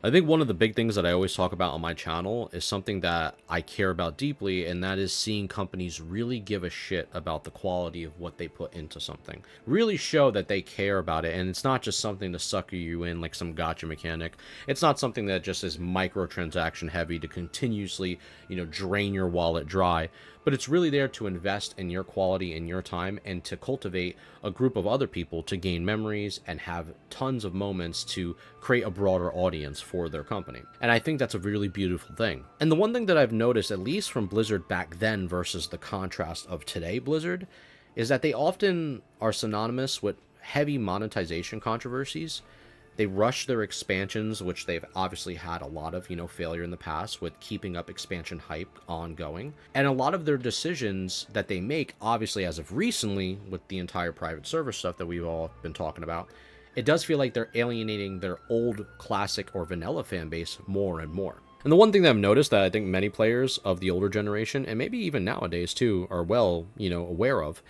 I think one of the big things that I always talk about on my channel is something that I care about deeply, and that is seeing companies really give a shit about the quality of what they put into something. Really show that they care about it, and it's not just something to sucker you in like some gotcha mechanic. It's not something that just is microtransaction heavy to continuously, drain your wallet dry. But it's really there to invest in your quality and your time and to cultivate a group of other people to gain memories and have tons of moments to create a broader audience for their company. And I think that's a really beautiful thing. And the one thing that I've noticed, at least from Blizzard back then versus the contrast of today Blizzard, is that they often are synonymous with heavy monetization controversies. They rush their expansions, which they've obviously had a lot of, failure in the past with keeping up expansion hype ongoing. And a lot of their decisions that they make, obviously as of recently, with the entire private server stuff that we've all been talking about, it does feel like they're alienating their old classic or vanilla fan base more and more. And the one thing that I've noticed that I think many players of the older generation, and maybe even nowadays too, are well, aware of,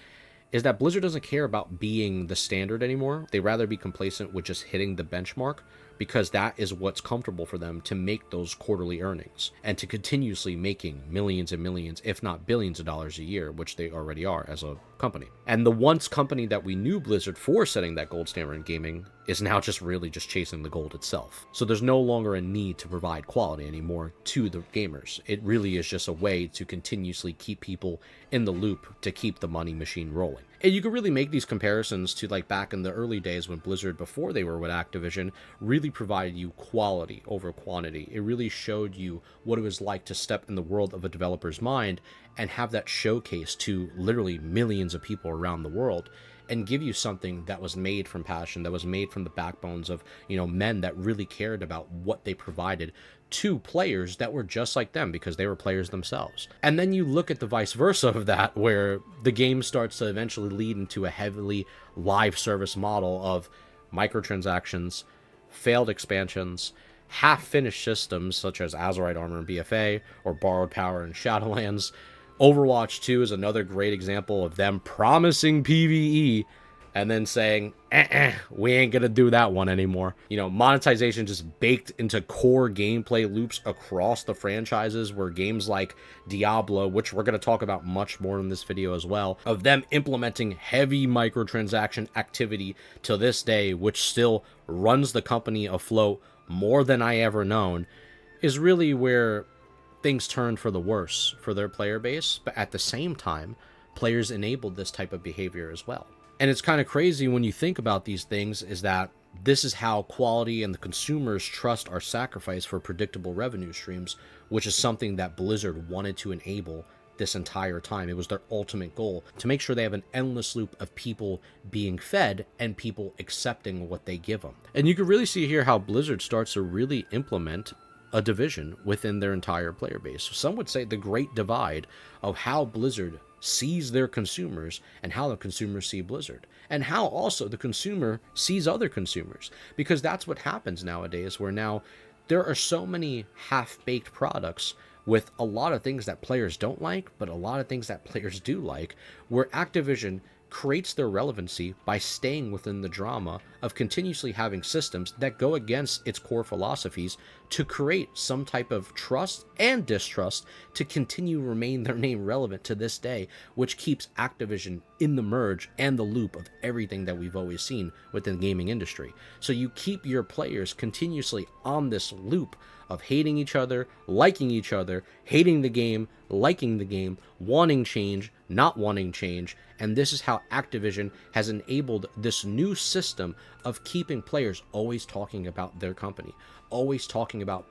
is that Blizzard doesn't care about being the standard anymore. They rather be complacent with just hitting the benchmark because that is what's comfortable for them to make those quarterly earnings and to continuously making millions and millions, if not billions of dollars a year, which they already are as a company. And the once company that we knew Blizzard for setting that gold standard in gaming is now just really just chasing the gold itself. So there's no longer a need to provide quality anymore to the gamers. It really is just a way to continuously keep people in the loop to keep the money machine rolling. And you could really make these comparisons to like back in the early days when Blizzard, before they were with Activision, really provided you quality over quantity. It really showed you what it was like to step in the world of a developer's mind and have that showcase to literally millions of people around the world and give you something that was made from passion, that was made from the backbones of, men that really cared about what they provided to players that were just like them because they were players themselves. And then you look at the vice versa of that, where the game starts to eventually lead into a heavily live service model of microtransactions, failed expansions, half-finished systems such as Azerite Armor and BFA, or Borrowed Power and Shadowlands. Overwatch 2 is another great example of them promising PvE and then saying, we ain't gonna do that one anymore. Monetization just baked into core gameplay loops across the franchises, where games like Diablo, which we're gonna talk about much more in this video as well, of them implementing heavy microtransaction activity to this day, which still runs the company afloat more than I ever known, is really where things turned for the worse for their player base. But at the same time, players enabled this type of behavior as well. And it's kind of crazy when you think about these things, is that this is how quality and the consumers' trust are sacrificed for predictable revenue streams, which is something that Blizzard wanted to enable this entire time. It was their ultimate goal, to make sure they have an endless loop of people being fed and people accepting what they give them. And you can really see here how Blizzard starts to really implement a division within their entire player base. Some would say the great divide of how Blizzard sees their consumers and how the consumers see Blizzard, and how also the consumer sees other consumers, because that's what happens nowadays, where now there are so many half-baked products with a lot of things that players don't like, but a lot of things that players do like, where Activision creates their relevancy by staying within the drama of continuously having systems that go against its core philosophies to create some type of trust and distrust to continue remain their name relevant to this day, which keeps Activision in the merge and the loop of everything that we've always seen within the gaming industry. So you keep your players continuously on this loop of hating each other, liking each other, hating the game, liking the game, wanting change, not wanting change. And this is how Activision has enabled this new system of keeping players always talking about their company, always talking about,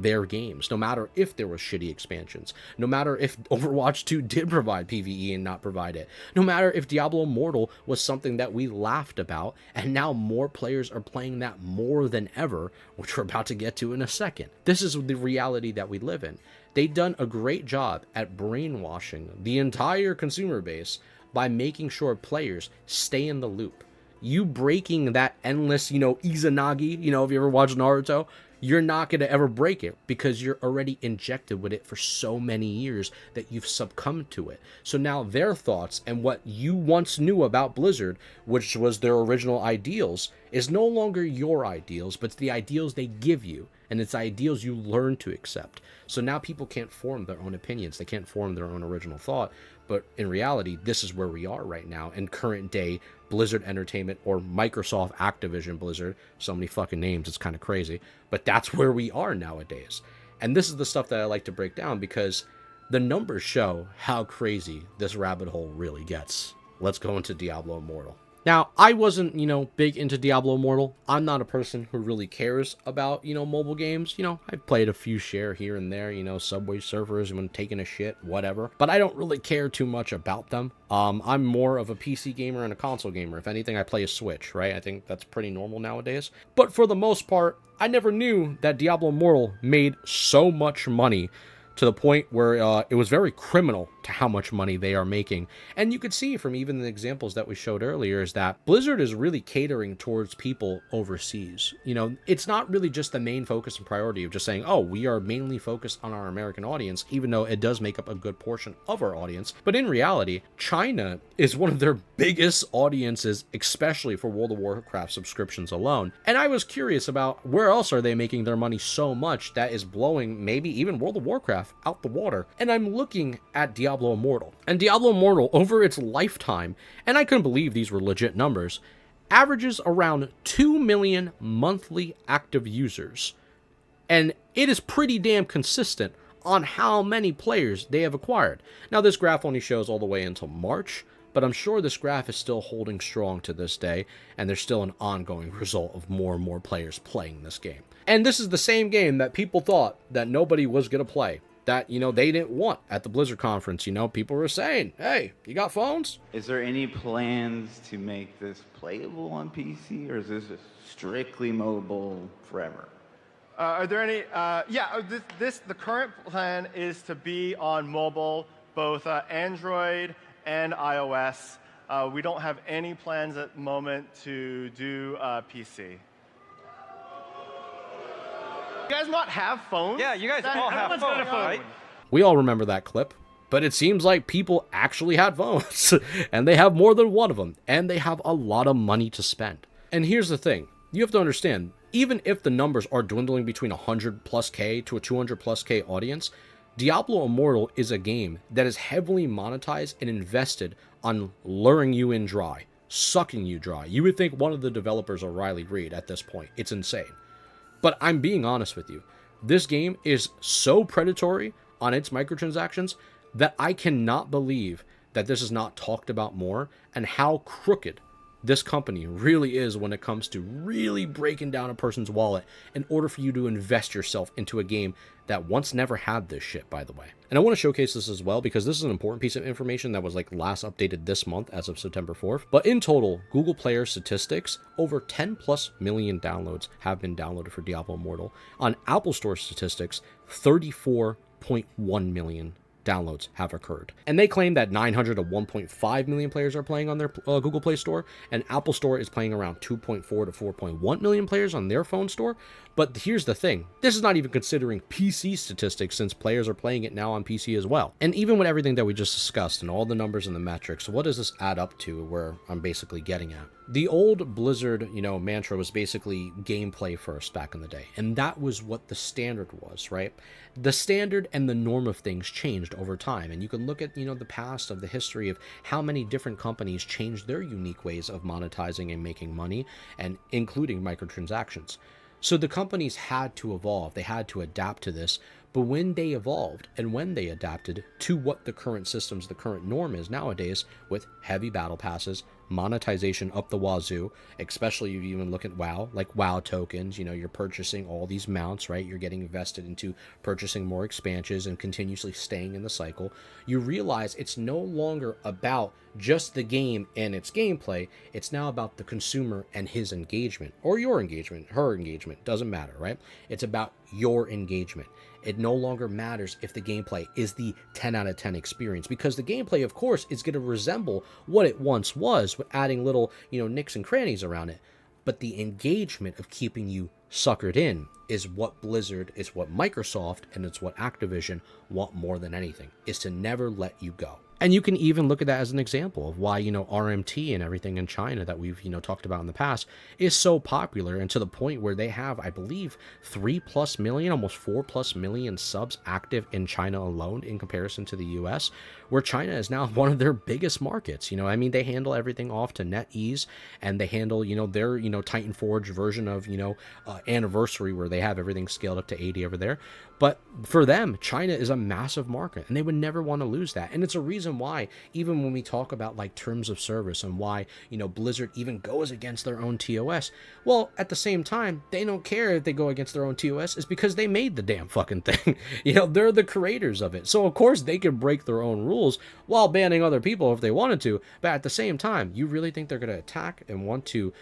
their games, no matter if there was shitty expansions, no matter if Overwatch 2 did provide PvE and not provide it, no matter if Diablo Immortal was something that we laughed about, and now more players are playing that more than ever, which we're about to get to in a second. This is the reality that we live in. They've done a great job at brainwashing the entire consumer base by making sure players stay in the loop. You breaking that endless, Izanagi, if you ever watched Naruto, you're not going to ever break it because you're already injected with it for so many years that you've succumbed to it. So now their thoughts and what you once knew about Blizzard, which was their original ideals, is no longer your ideals, but it's the ideals they give you. and it's ideals you learn to accept. So now people can't form their own opinions. They can't form their own original thought. But in reality, this is where we are right now in current day Blizzard Entertainment, or Microsoft Activision Blizzard. So many fucking names, it's kind of crazy. But that's where we are nowadays. And this is the stuff that I like to break down because the numbers show how crazy this rabbit hole really gets. Let's go into Diablo Immortal. Now, I wasn't, big into Diablo Immortal. I'm not a person who really cares about, mobile games. I played a few share here and there, Subway Surfers when taking a shit, whatever. But I don't really care too much about them. I'm more of a PC gamer and a console gamer. If anything, I play a Switch, right? I think that's pretty normal nowadays. But for the most part, I never knew that Diablo Immortal made so much money to the point where it was very criminal to how much money they are making. And you could see from even the examples that we showed earlier is that Blizzard is really catering towards people overseas. It's not really just the main focus and priority of just saying, oh, we are mainly focused on our American audience, even though it does make up a good portion of our audience. But in reality, China is one of their biggest audiences, especially for World of Warcraft subscriptions alone. And I was curious about where else are they making their money so much that is blowing maybe even World of Warcraft out the water. And I'm looking at Diablo Immortal. And Diablo Immortal, over its lifetime, and I couldn't believe these were legit numbers, averages around 2 million monthly active users. And it is pretty damn consistent on how many players they have acquired. Now, this graph only shows all the way until March, but I'm sure this graph is still holding strong to this day, and there's still an ongoing result of more and more players playing this game. And this is the same game that people thought that nobody was going to play, that, they didn't want at the Blizzard conference. People were saying, hey, you got phones? Is there any plans to make this playable on PC, or is this strictly mobile forever? Are there any? The current plan is to be on mobile, both Android and iOS. We don't have any plans at the moment to do PC. You guys not have phones? Yeah, you guys all have phones, right? We all remember that clip, but it seems like people actually had phones, and they have more than one of them, and they have a lot of money to spend. And here's the thing. You have to understand, even if the numbers are dwindling between 100 plus K to a 200 plus K audience, Diablo Immortal is a game that is heavily monetized and invested on luring you in dry, sucking you dry. You would think one of the developers are Riley Reid at this point. It's insane. But I'm being honest with you. This game is so predatory on its microtransactions that I cannot believe that this is not talked about more, and how crooked this company really is when it comes to really breaking down a person's wallet in order for you to invest yourself into a game that once never had this shit, by the way. And I want to showcase this as well because this is an important piece of information that was last updated this month as of September 4th. But in total, Google Player statistics, over 10 plus million downloads have been downloaded for Diablo Immortal. On Apple Store statistics, 34.1 million downloads have occurred. And they claim that 900 to 1.5 million players are playing on their Google Play Store, and Apple Store is playing around 2.4 to 4.1 million players on their phone store. But here's the thing. This is not even considering PC statistics, since players are playing it now on PC as well. And even with everything that we just discussed and all the numbers and the metrics, what does this add up to where I'm basically getting at? The old Blizzard, mantra was basically gameplay first back in the day. And that was what the standard was, right? The standard and the norm of things changed over time. And you can look at, the past of the history of how many different companies changed their unique ways of monetizing and making money, and including microtransactions. So the companies had to evolve, they had to adapt to this, but when they evolved and when they adapted to what the current systems, the current norm is nowadays, with heavy battle passes, monetization up the wazoo, especially if you even look at WoW, like WoW tokens, you're purchasing all these mounts, right? You're getting invested into purchasing more expansions and continuously staying in the cycle. You realize it's no longer about just the game and its gameplay. It's now about the consumer and his engagement, or your engagement, her engagement, doesn't matter, right? It's about your engagement. It no longer matters if the gameplay is the 10 out of 10 experience, because the gameplay, of course, is going to resemble what it once was, with adding little, nicks and crannies around it. But the engagement of keeping you suckered in is what Blizzard, is what Microsoft, and it's what Activision want more than anything, is to never let you go. And you can even look at that as an example of why, RMT and everything in China that we've, talked about in the past is so popular, and to the point where they have, I believe, 3+ million, almost 4+ million subs active in China alone in comparison to the US, where China is now one of their biggest markets. They handle everything off to NetEase, and they handle, their, Titan Forge version of, Anniversary, where they have everything scaled up to 80 over there. But for them, China is a massive market, and they would never want to lose that. And it's a reason why, even when we talk about like terms of service and why, Blizzard even goes against their own TOS, well, at the same time, they don't care if they go against their own TOS, is because they made the damn fucking thing. They're the creators of it. So of course they can break their own rules while banning other people if they wanted to. But at the same time, you really think they're going to attack and want to,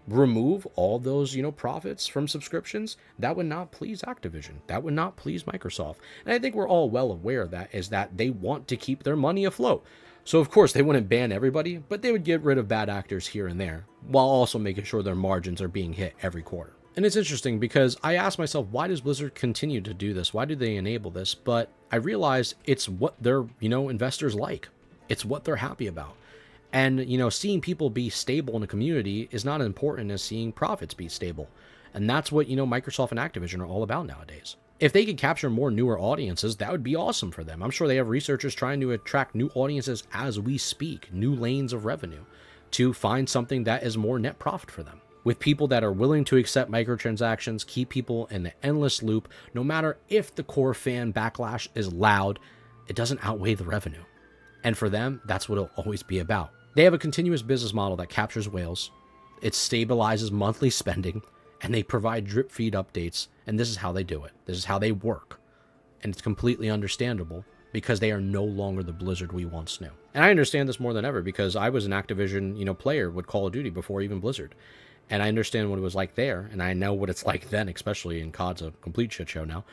remove all those, profits from subscriptions? That would not please Activision. That would not please Microsoft. And I think we're all well aware of that, is that they want to keep their money afloat. So of course they wouldn't ban everybody, but they would get rid of bad actors here and there, while also making sure their margins are being hit every quarter. And it's interesting because I asked myself, why does Blizzard continue to do this? Why do they enable this? But I realized it's what their, investors like. It's what they're happy about. And, seeing people be stable in a community is not as important as seeing profits be stable. And that's what, Microsoft and Activision are all about nowadays. If they could capture more newer audiences, that would be awesome for them. I'm sure they have researchers trying to attract new audiences as we speak, new lanes of revenue, to find something that is more net profit for them. With people that are willing to accept microtransactions, keep people in the endless loop, no matter if the core fan backlash is loud, it doesn't outweigh the revenue. And for them, that's what it'll always be about. They have a continuous business model that captures whales, it stabilizes monthly spending, and they provide drip feed updates, and this is how they do it. This is how they work. And it's completely understandable because they are no longer the Blizzard we once knew. And I understand this more than ever because I was an Activision, player with Call of Duty before even Blizzard. And I understand what it was like there, and I know what it's like then, especially in COD's a complete shit show now.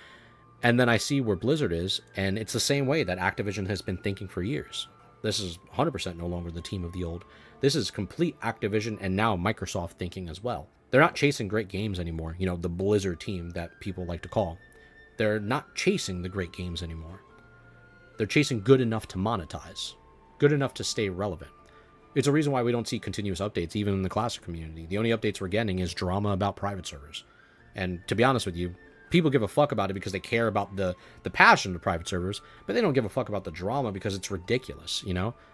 And then I see where Blizzard is, and it's the same way that Activision has been thinking for years. This is 100% no longer the team of the old. This is complete Activision and now Microsoft thinking as well. They're not chasing great games anymore, the Blizzard team that people like to call. They're not chasing the great games anymore. They're chasing good enough to monetize, good enough to stay relevant. It's a reason why we don't see continuous updates, even in the classic community. The only updates we're getting is drama about private servers. And to be honest with you, people give a fuck about it because they care about the passion of private servers, but they don't give a fuck about the drama because it's ridiculous,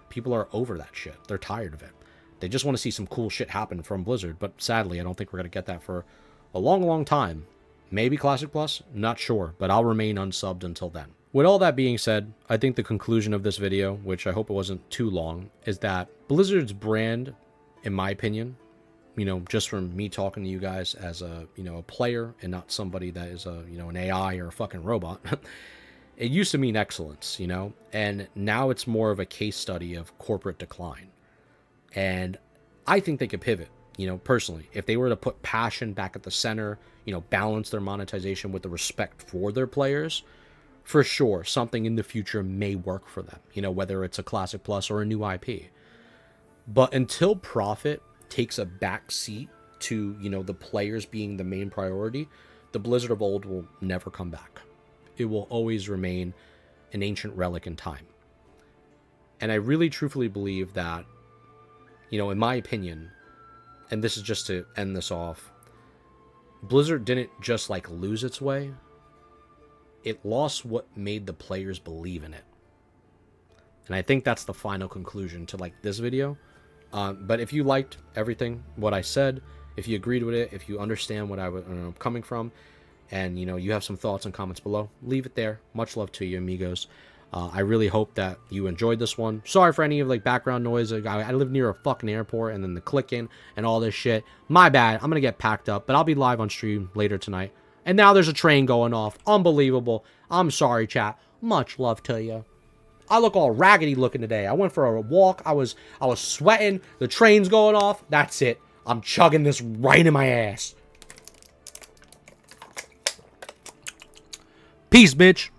People are over that shit. They're tired of it. They just want to see some cool shit happen from Blizzard, but sadly, I don't think we're going to get that for a long, long time. Maybe Classic Plus? Not sure, but I'll remain unsubbed until then. With all that being said, I think the conclusion of this video, which I hope it wasn't too long, is that Blizzard's brand, in my opinion, just from me talking to you guys as a, a player and not somebody that is a, an AI or a fucking robot, it used to mean excellence, and now it's more of a case study of corporate decline. And I think they could pivot, personally, if they were to put passion back at the center, balance their monetization with the respect for their players, for sure, something in the future may work for them, whether it's a Classic Plus or a new IP. But until profit takes a back seat to, the players being the main priority, the Blizzard of old will never come back. It will always remain an ancient relic in time. And I really truthfully believe that, in my opinion, and this is just to end this off, Blizzard didn't just lose its way. It lost what made the players believe in it. And I think that's the final conclusion to this video. But if you liked everything, what I said, if you agreed with it, if you understand what I was coming from, and you have some thoughts and comments below, leave it there. Much love to you, amigos. I really hope that you enjoyed this one. Sorry for any of background noise. I live near a fucking airport, and then the clicking and all this shit. My bad. I'm gonna get packed up, but I'll be live on stream later tonight. And now there's a train going off. Unbelievable. I'm sorry, chat. Much love to you. I look all raggedy looking today. I went for a walk. I was sweating. The train's going off. That's it. I'm chugging this right in my ass. Peace, bitch.